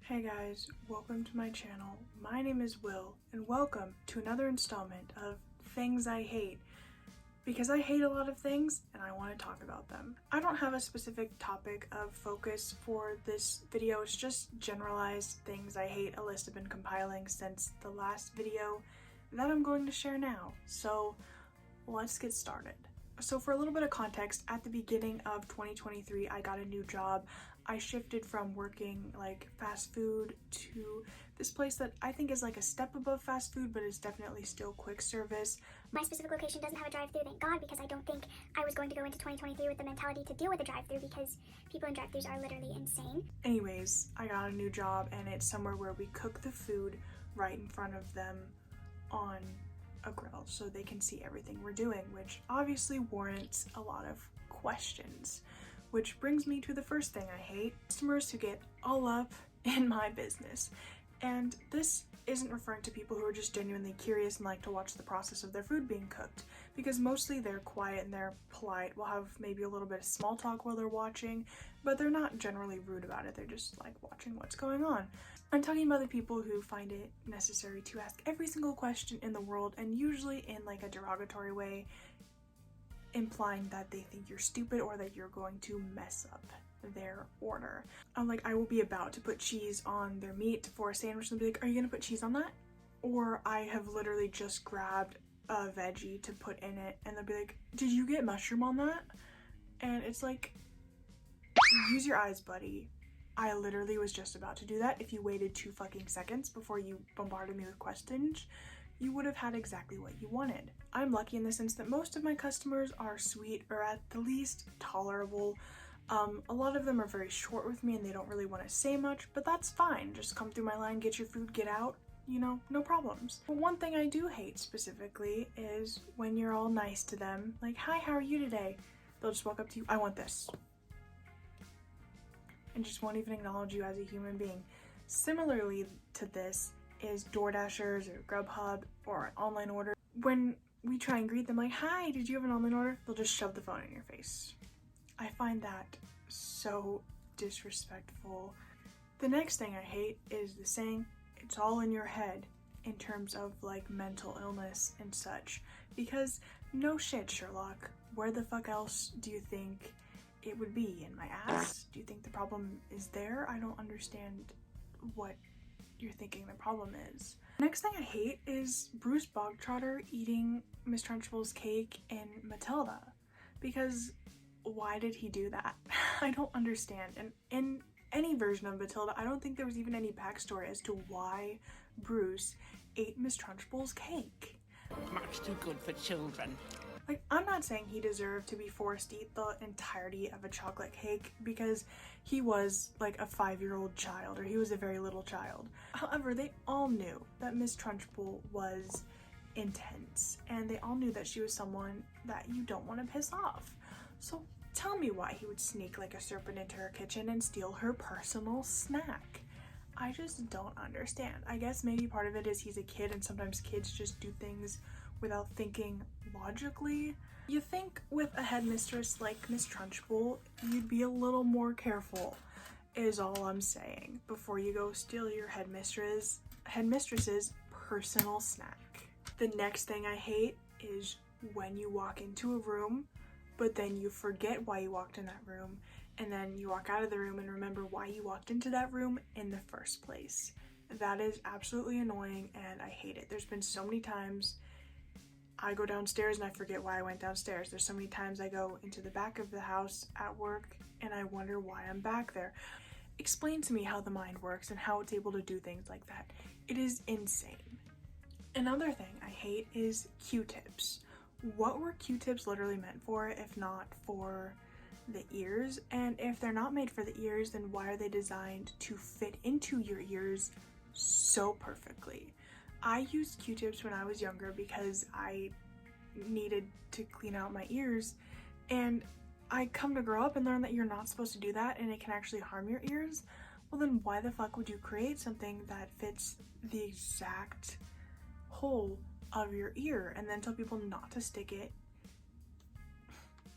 Hey guys, welcome to my channel. My name is Will, and welcome to another installment of Things I Hate. Because I hate a lot of things, and I want to talk about them. I don't have a specific topic of focus for this video, it's just generalized things I hate, a list I've been compiling since the last video that I'm going to share now. So let's get started. So for a little bit of context, at the beginning of 2023, I got a new job. I shifted from working like fast food to this place that I think is like a step above fast food, but is definitely still quick service. My specific location doesn't have a drive-thru, thank God, because I don't think I was going to go into 2023 with the mentality to deal with a drive-thru because people in drive-thrus are literally insane. Anyways, I got a new job and it's somewhere where we cook the food right in front of them on a grill so they can see everything we're doing, which obviously warrants a lot of questions. Which brings me to the first thing I hate: customers who get all up in my business. And this isn't referring to people who are just genuinely curious and like to watch the process of their food being cooked, because mostly they're quiet and they're polite, will have maybe a little bit of small talk while they're watching, but they're not generally rude about it, they're just like watching what's going on. I'm talking about the people who find it necessary to ask every single question in the world, and usually in like a derogatory way, implying that they think you're stupid or that you're going to mess up their order. I will be about to put cheese on their meat for a sandwich and be like, are you gonna put cheese on that? Or I have literally just grabbed a veggie to put in it and they'll be like, did you get mushroom on that? And it's like, use your eyes, buddy. I literally was just about to do that. If you waited 2 fucking seconds before you bombarded me with questions, you would have had exactly what you wanted. I'm lucky in the sense that most of my customers are sweet, or at the least tolerable. A lot of them are very short with me and they don't really want to say much, but that's fine. Just come through my line, get your food, get out, you know, no problems. But one thing I do hate specifically is when you're all nice to them, like, hi, how are you today? They'll just walk up to you, I want this, and just won't even acknowledge you as a human being. Similarly to this is DoorDashers or Grubhub or an online order. When we try and greet them like, hi, did you have an online order? They'll just shove the phone in your face. I find that so disrespectful. The next thing I hate is the saying, it's all in your head, in terms of like mental illness and such. Because no shit, Sherlock, where the fuck else do you think it would be? In my ass? Do you think the problem is there? I don't understand what you're thinking the problem is. Next thing I hate is Bruce Bogtrotter eating Miss Trunchbull's cake in Matilda. Because why did he do that? I don't understand. And in any version of Matilda, I don't think there was even any backstory as to why Bruce ate Miss Trunchbull's cake. Much too good for children. Like, I'm not saying he deserved to be forced to eat the entirety of a chocolate cake because he was like a 5-year-old child, or he was a very little child. However, they all knew that Miss Trunchbull was intense, and they all knew that she was someone that you don't want to piss off. So tell me why he would sneak like a serpent into her kitchen and steal her personal snack. I just don't understand. I guess maybe part of it is he's a kid and sometimes kids just do things without thinking logically. You think with a headmistress like Miss Trunchbull, you'd be a little more careful, is all I'm saying, before you go steal your headmistress's personal snack. The next thing I hate is when you walk into a room, but then you forget why you walked in that room, and then you walk out of the room and remember why you walked into that room in the first place. That is absolutely annoying and I hate it. There's been so many times I go downstairs and I forget why I went downstairs. There's so many times I go into the back of the house at work and I wonder why I'm back there. Explain to me how the mind works and how it's able to do things like that. It is insane. Another thing I hate is Q-tips. What were Q-tips literally meant for if not for the ears? And if they're not made for the ears, then why are they designed to fit into your ears so perfectly? I used Q-tips when I was younger because I needed to clean out my ears, and I come to grow up and learn that you're not supposed to do that and it can actually harm your ears. Well, then why the fuck would you create something that fits the exact hole of your ear and then tell people not to stick it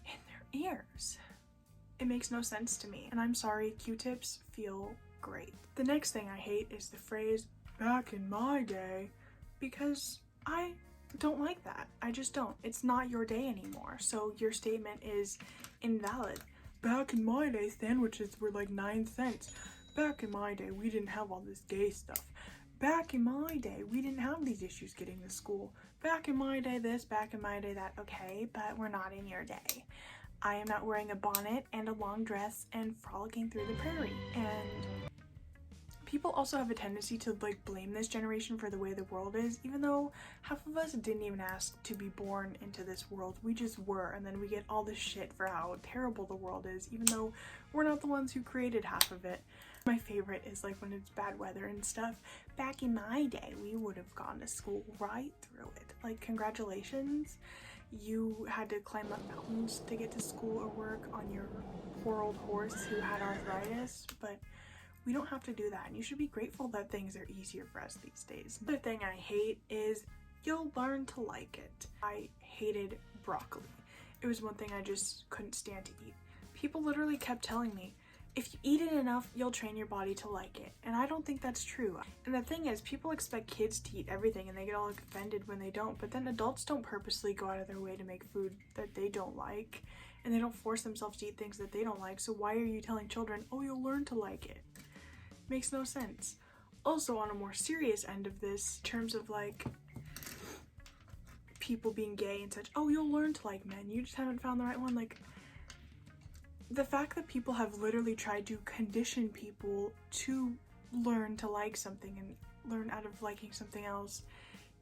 in their ears? It makes no sense to me, and I'm sorry, Q-tips feel great. The next thing I hate is the phrase, back in my day, because I don't like that. I just don't. It's not your day anymore, so your statement is invalid. Back in my day, sandwiches were like 9 cents. Back in my day, we didn't have all this gay stuff. Back in my day, we didn't have these issues getting to school. Back in my day this, back in my day that. Okay, but we're not in your day. I am not wearing a bonnet and a long dress and frolicking through the prairie. And people also have a tendency to like blame this generation for the way the world is, even though half of us didn't even ask to be born into this world. We just were, and then we get all this shit for how terrible the world is, even though we're not the ones who created half of it. My favorite is like when it's bad weather and stuff. Back in my day, we would have gone to school right through it. Like, congratulations. You had to climb up mountains to get to school or work on your poor old horse who had arthritis, but we don't have to do that, and you should be grateful that things are easier for us these days. Another thing I hate is you'll learn to like it. I hated broccoli. It was one thing I just couldn't stand to eat. People literally kept telling me, if you eat it enough, you'll train your body to like it. And I don't think that's true. And the thing is, people expect kids to eat everything and they get all offended when they don't, but then adults don't purposely go out of their way to make food that they don't like, and they don't force themselves to eat things that they don't like. So why are you telling children, oh, you'll learn to like it? Makes no sense. Also, on a more serious end of this, in terms of like people being gay and such, oh, you'll learn to like men, you just haven't found the right one. Like, the fact that people have literally tried to condition people to learn to like something and learn out of liking something else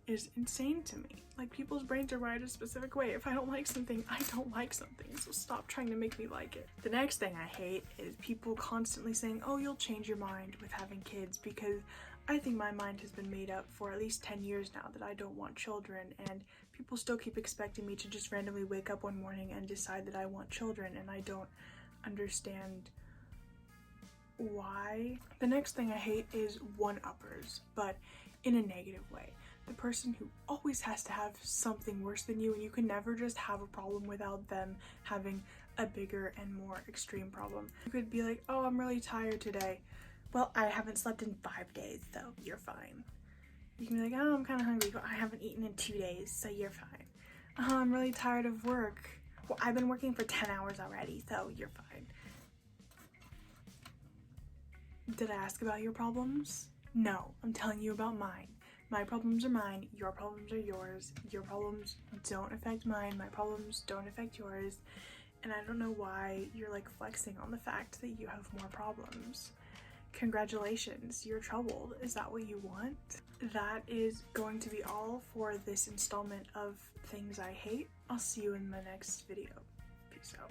is insane to me. Like, people's brains are wired a specific way. If I don't like something, I don't like something, so stop trying to make me like it. The next thing I hate is people constantly saying, oh, you'll change your mind with having kids, because I think my mind has been made up for at least 10 years now that I don't want children, and people still keep expecting me to just randomly wake up one morning and decide that I want children, and I don't understand why. The next thing I hate is one-uppers, but in a negative way. The person who always has to have something worse than you, and you can never just have a problem without them having a bigger and more extreme problem. You could be like, oh, I'm really tired today. Well, I haven't slept in 5 days, so you're fine. You can be like, oh, I'm kind of hungry, but I haven't eaten in 2 days, so you're fine. Oh, I'm really tired of work. Well, I've been working for 10 hours already, so you're fine. Did I ask about your problems? No, I'm telling you about mine. My problems are mine, your problems are yours. Your problems don't affect mine, my problems don't affect yours. And I don't know why you're like flexing on the fact that you have more problems. Congratulations, you're troubled. Is that what you want? That is going to be all for this installment of Things I Hate. I'll see you in the next video. Peace out.